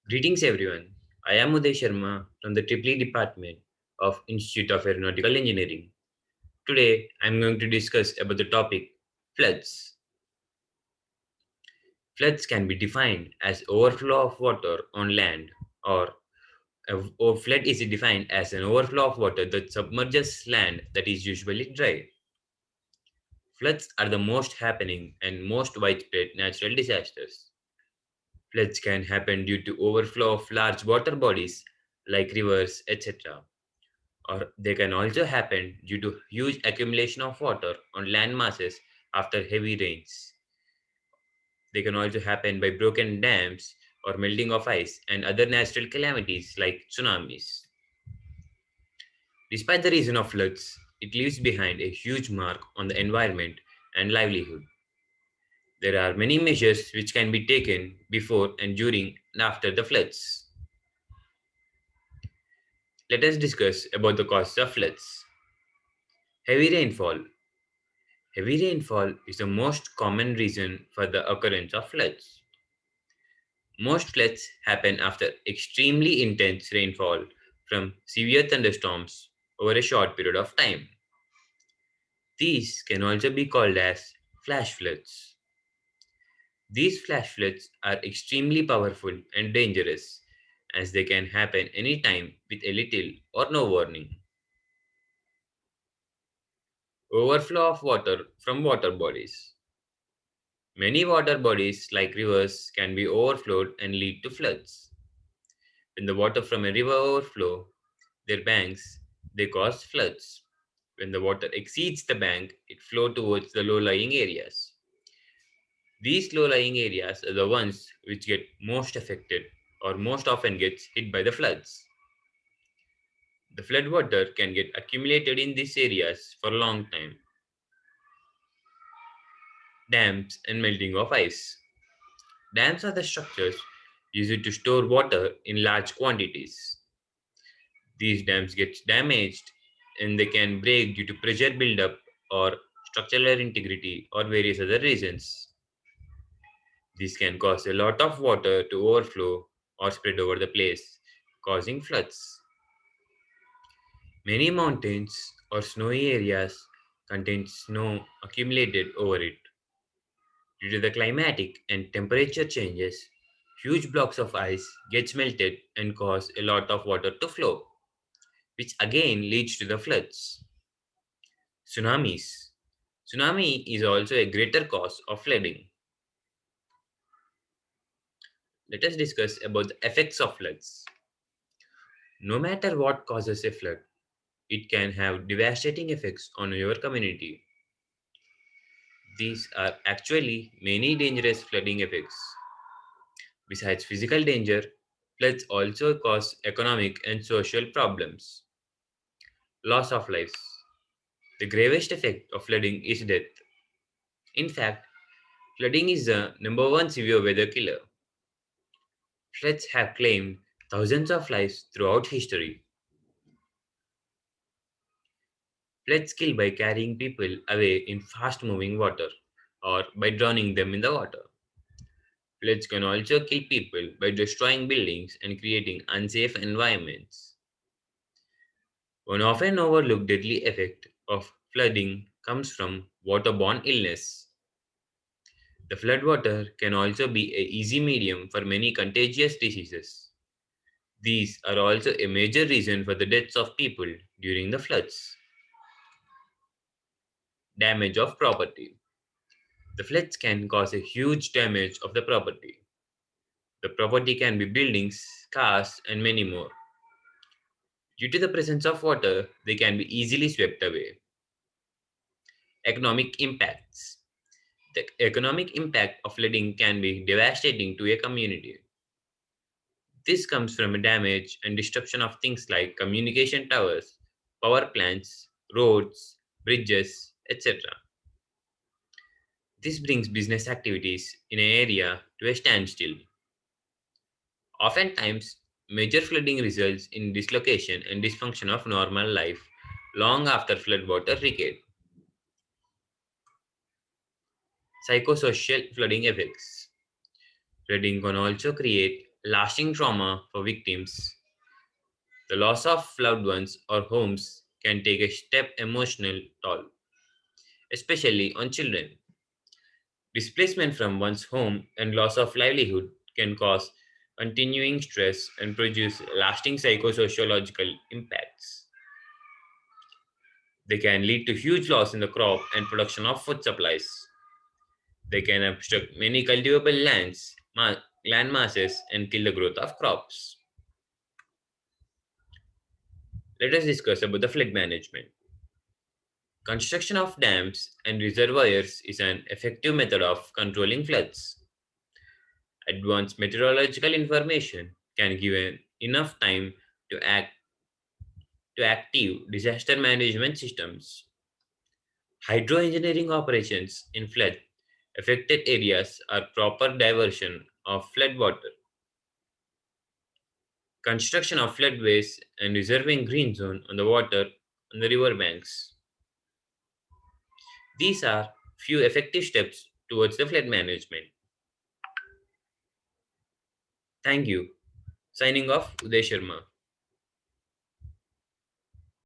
Greetings everyone. I am UDAY Sharma from the Triple Department of Institute of Aeronautical Engineering. Today I am going to discuss about the topic floods. Floods can be defined as overflow of water on land or flood is defined as an overflow of water that submerges land that is usually dry. Floods are the most happening and most widespread natural disasters. Floods can happen due to overflow of large water bodies like rivers, etc. Or they can also happen due to huge accumulation of water on land masses after heavy rains. They can also happen by broken dams or melting of ice and other natural calamities like tsunamis. Despite the reason of floods, it leaves behind a huge mark on the environment and livelihood. There are many measures which can be taken before and during and after the floods. Let us discuss about the causes of floods. Heavy rainfall. Heavy rainfall is the most common reason for the occurrence of floods. Most floods happen after extremely intense rainfall from severe thunderstorms over a short period of time. These can also be called as flash floods. These flash floods are extremely powerful and dangerous as they can happen anytime with a little or no warning. Overflow of water from water bodies. Many water bodies, like rivers, can be overflowed and lead to floods. When the water from a river overflow their banks, they cause floods. When the water exceeds the bank, it flows towards the low-lying areas. These low-lying areas are the ones which get most affected or most often gets hit by the floods. The flood water can get accumulated in these areas for a long time. Dams and melting of ice. Dams are the structures used to store water in large quantities. These dams get damaged and they can break due to pressure buildup or structural integrity or various other reasons. This can cause a lot of water to overflow or spread over the place, causing floods. Many mountains or snowy areas contain snow accumulated over it. Due to the climatic and temperature changes, huge blocks of ice gets melted and cause a lot of water to flow, which again leads to the floods. Tsunamis. Tsunami is also a greater cause of flooding. Let us discuss about the effects of floods. No matter what causes a flood, it can have devastating effects on your community. These are actually many dangerous flooding effects. Besides physical danger, floods also cause economic and social problems. Loss of lives. The gravest effect of flooding is death. In fact, flooding is the number one severe weather killer. Floods have claimed thousands of lives throughout history. Floods kill by carrying people away in fast moving water or by drowning them in the water. Floods can also kill people by destroying buildings and creating unsafe environments. One often overlooked deadly effect of flooding comes from waterborne illness. The floodwater can also be an easy medium for many contagious diseases. These are also a major reason for the deaths of people during the floods. Damage of property. The floods can cause a huge damage of the property. The property can be buildings, cars, and many more. Due to the presence of water, they can be easily swept away. Economic impacts. The economic impact of flooding can be devastating to a community. This comes from a damage and disruption of things like communication towers, power plants, roads, bridges, etc. This brings business activities in an area to a standstill. Oftentimes, major flooding results in dislocation and dysfunction of normal life long after floodwater recede. Psychosocial flooding effects. Flooding can also create lasting trauma for victims. The loss of loved ones or homes can take a step emotional toll, especially on children. Displacement from one's home and loss of livelihood can cause continuing stress and produce lasting psychosociological impacts. They can lead to huge loss in the crop and production of food supplies. They can obstruct many cultivable land masses and kill the growth of crops. Let us discuss about the flood management. Construction of dams and reservoirs is an effective method of controlling floods. Advanced meteorological information can give enough time to act to active disaster management systems. Hydroengineering operations in flood affected areas are proper diversion of flood water. Construction of floodways and reserving green zone on the water on the river banks. These are few effective steps towards the flood management. Thank you. Signing off, Uday Sharma.